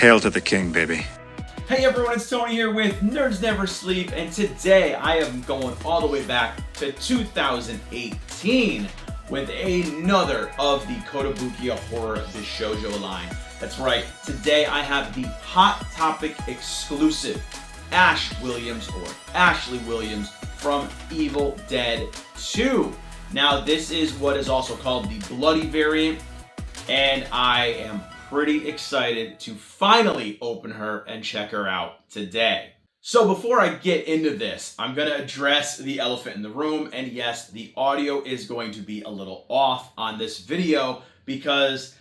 Hail to the king, baby. Hey everyone, it's Tony here with Nerds Never Sleep, and today I am going all the way back to 2018 with another of the Kotobukiya horror Bishoujo line. That's right, today I have the Hot Topic exclusive Ash Williams, or Ashley Williams, from Evil Dead 2. Now this is what is also called the bloody variant, and I am pretty excited to finally open her and check her out today. So before I get into this, I'm going to address the elephant in the room, and yes, the audio is going to be a little off on this video because,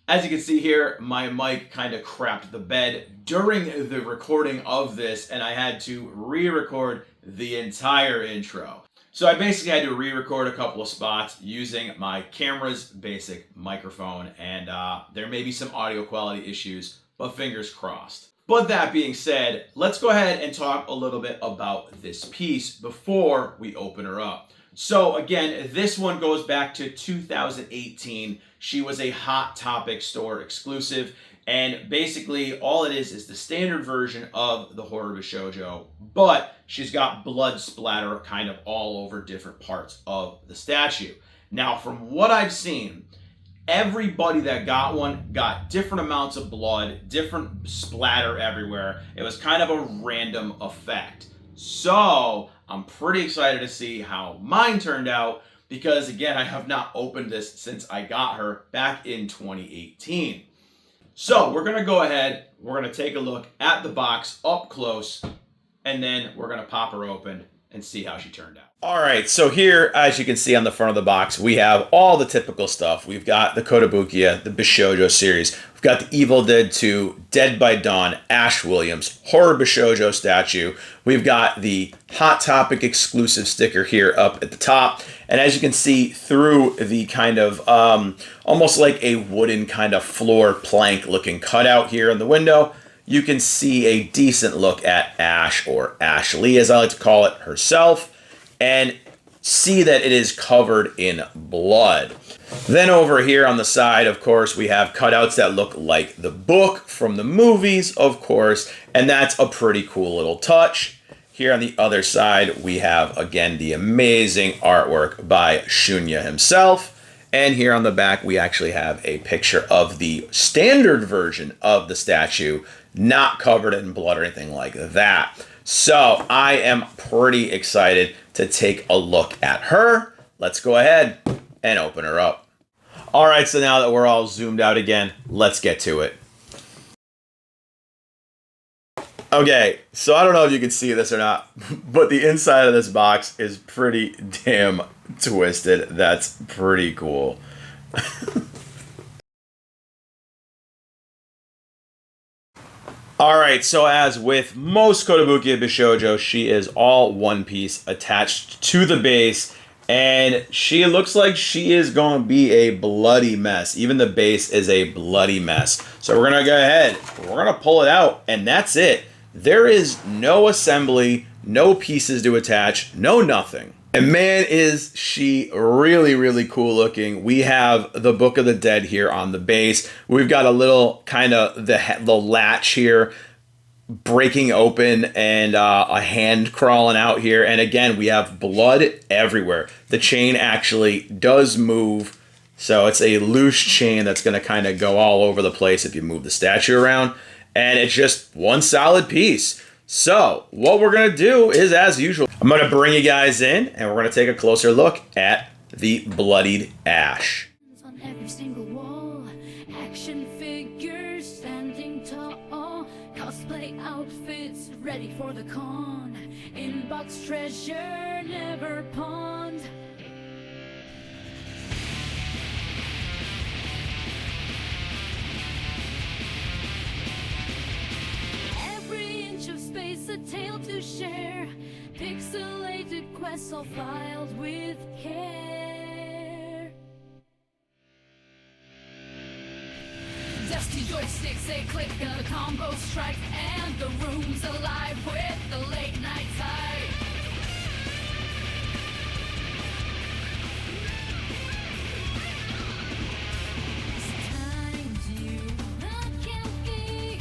as you can see here, my mic kind of crapped the bed during the recording of this, and I had to re-record the entire intro. So I basically had to re-record a couple of spots using my camera's basic microphone, and there may be some audio quality issues, but fingers crossed. But that being said, let's go ahead and talk a little bit about this piece before we open her up. So again, this one goes back to 2018. She was a Hot Topic store exclusive, and basically all it is the standard version of the horror Bishoujo, but she's got blood splatter kind of all over different parts of the statue. Now, from what I've seen, everybody that got one got different amounts of blood, different splatter everywhere. It was kind of a random effect. So I'm pretty excited to see how mine turned out because, again, I have not opened this since I got her back in 2018. So we're going to go ahead, we're going to take a look at the box up close, and then we're going to pop her open and see how she turned out. All right, so here, as you can see on the front of the box, we have all the typical stuff. We've got the Kotobukiya, the Bishoujo series. We've got the Evil Dead 2, Dead by Dawn, Ash Williams, Horror Bishoujo statue. We've got the Hot Topic exclusive sticker here up at the top. And as you can see through the kind of almost like a wooden kind of floor plank looking cutout here in the window, you can see a decent look at Ash, or Ashley as I like to call it, herself, and see that it is covered in blood. Then over here on the side, of course, we have cutouts that look like the book from the movies, of course, and that's a pretty cool little touch. Here on the other side, we have, again, the amazing artwork by Shunya himself. And here on the back, we actually have a picture of the standard version of the statue, not covered in blood or anything like that. So I am pretty excited to take a look at her. Let's go ahead and open her up. All right, so now that we're all zoomed out again, let's get to it. Okay, so I don't know if you can see this or not, but the inside of this box is pretty damn twisted. That's pretty cool. All right, so as with most Kotobukiya Bishoujo, she is all one piece attached to the base, and she looks like she is going to be a bloody mess. Even the base is a bloody mess. So we're going to go ahead, we're going to pull it out, and that's it. There is no assembly, no pieces to attach, no nothing. And man, is she really, really cool looking. We have the Book of the Dead here on the base. We've got a little kind of the latch here breaking open and a hand crawling out here. And again, we have blood everywhere. The chain actually does move. So it's a loose chain that's going to kind of go all over the place if you move the statue around. And it's just one solid piece. So what we're going to do is, as usual, I'm going to bring you guys in and we're going to take a closer look at the bloodied Ash. On every single wall, action figures standing tall, cosplay outfits ready for the con, inbox treasure never pawned. A tale to share, pixelated quests all filed with care. Dusty joysticks, they click, the combo strike, and the room's alive with the late night tide. Times you not can't be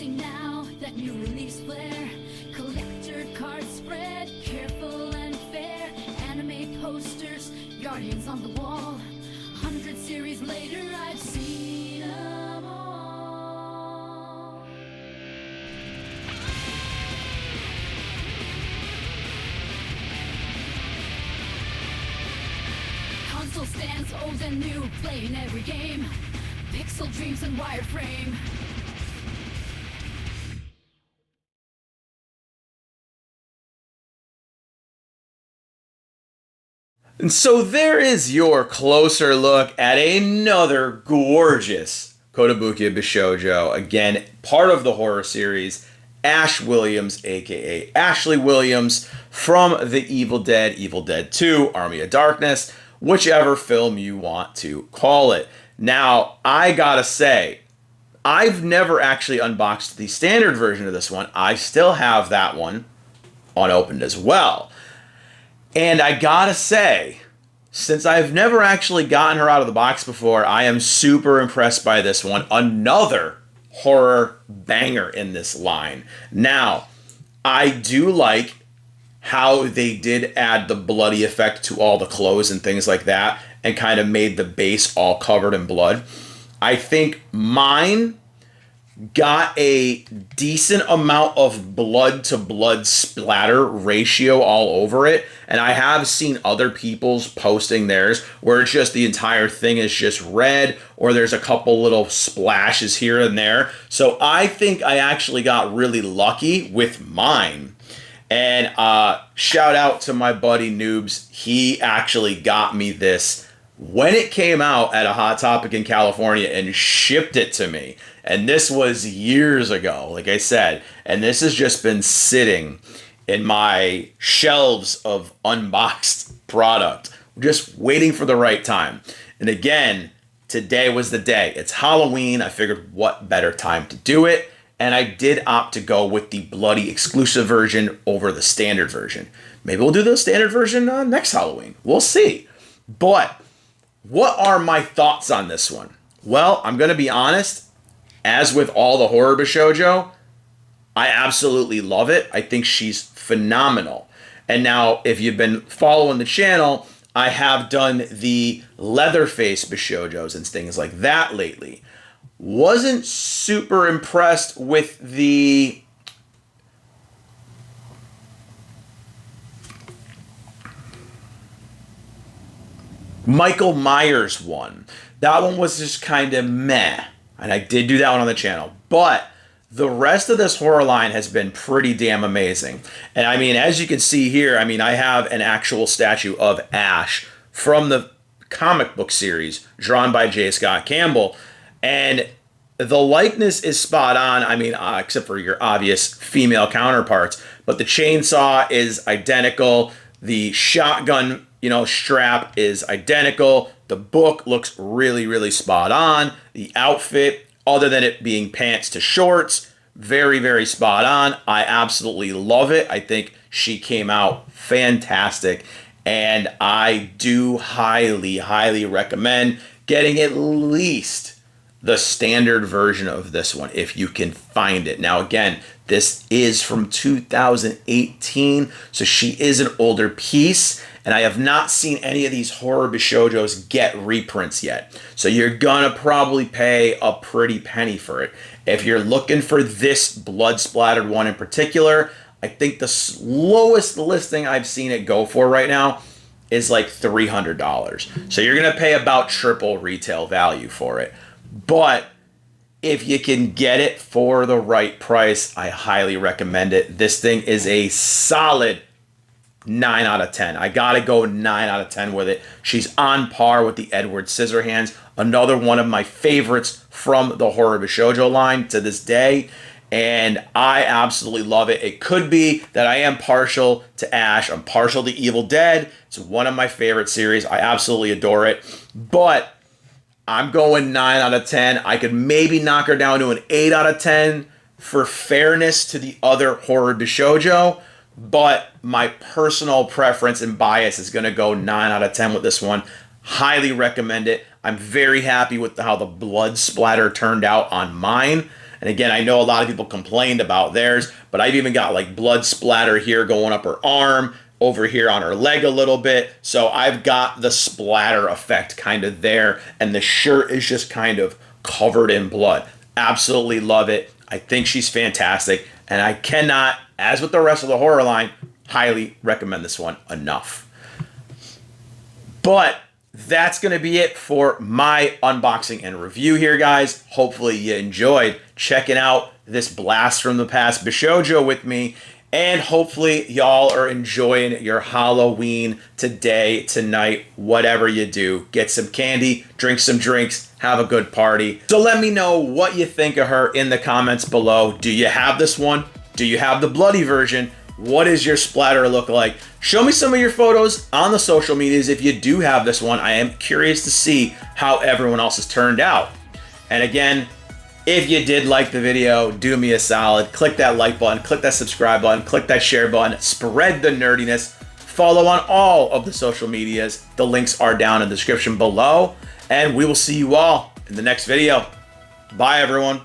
see now that new release flair. Collector cards spread, careful and fair. Anime posters, guardians on the wall. 100 series later, I've seen them all. Console stands old and new, playing every game. Pixel dreams and wireframe. And so there is your closer look at another gorgeous Kotobukiya Bishoujo. Again, part of the horror series, Ash Williams, aka Ashley Williams, from the Evil Dead 2, Army of Darkness, whichever film you want to call it. Now, I gotta say, I've never actually unboxed the standard version of this one. I still have that one unopened as well. And I gotta say, since I've never actually gotten her out of the box before, I am super impressed by this one. Another horror banger in this line. Now, I do like how they did add the bloody effect to all the clothes and things like that, and kind of made the base all covered in blood. I think mine got a decent amount of blood to blood splatter ratio all over it, and I have seen other people's posting theirs where it's just the entire thing is just red, or there's a couple little splashes here and there. So I think I actually got really lucky with mine. And shout out to my buddy Noobs. He actually got me this when it came out at a Hot Topic in California and shipped it to me. And this was years ago, like I said. And this has just been sitting in my shelves of unboxed product, just waiting for the right time. And again, today was the day. It's Halloween. I figured what better time to do it. And I did opt to go with the bloody exclusive version over the standard version. Maybe we'll do the standard version next Halloween. We'll see. But what are my thoughts on this one? Well, I'm going to be honest. As with all the horror Bishoujo, I absolutely love it. I think she's phenomenal. And now, if you've been following the channel, I have done the Leatherface Bishoujos and things like that lately. Wasn't super impressed with the Michael Myers one. That one was just kind of meh. And I did do that one on the channel. But the rest of this horror line has been pretty damn amazing. And I mean, as you can see here, I mean, I have an actual statue of Ash from the comic book series drawn by J. Scott Campbell. And the likeness is spot on. I mean, except for your obvious female counterparts. But the chainsaw is identical. The shotgun, strap is identical. The book looks really, really spot on. The outfit, other than it being pants to shorts, very, very spot on. I absolutely love it. I think she came out fantastic. And I do highly, highly recommend getting at least the standard version of this one if you can find it. Now, again, this is from 2018, so she is an older piece, and I have not seen any of these horror Bishoujos get reprints yet. So you're gonna probably pay a pretty penny for it. If you're looking for this blood splattered one in particular, I think the lowest listing I've seen it go for right now is like $300. So you're gonna pay about triple retail value for it. But if you can get it for the right price, I highly recommend it. This thing is a solid 9 out of 10. I gotta go 9 out of 10 with it. She's on par with the Edward Scissorhands, another one of my favorites from the horror Bishoujo line to this day. And I absolutely love it. It could be that I am partial to Ash. I'm partial to Evil Dead. It's one of my favorite series. I absolutely adore it. But I'm going 9 out of 10. I could maybe knock her down to an 8 out of 10 for fairness to the other horror Bishoujo. But my personal preference and bias is going to go 9 out of 10 with this one. Highly recommend it. I'm very happy with how the blood splatter turned out on mine. And again, I know a lot of people complained about theirs, but I've even got like blood splatter here going up her arm, over here on her leg a little bit. So I've got the splatter effect kind of there, and the shirt is just kind of covered in blood. Absolutely love it. I think she's fantastic, and I cannot, as with the rest of the horror line, highly recommend this one enough. But that's going to be it for my unboxing and review here, guys. Hopefully you enjoyed checking out this blast from the past Bishoujo with me. And hopefully y'all are enjoying your Halloween today, tonight, whatever you do. Get some candy, drink some drinks, have a good party. So let me know what you think of her in the comments below. Do you have this one? Do you have the bloody version? What does your splatter look like? Show me some of your photos on the social medias if you do have this one. I am curious to see how everyone else has turned out. And again, if you did like the video, do me a solid. Click that like button, click that subscribe button, click that share button, spread the nerdiness. Follow on all of the social medias. The links are down in the description below. And we will see you all in the next video. Bye, everyone.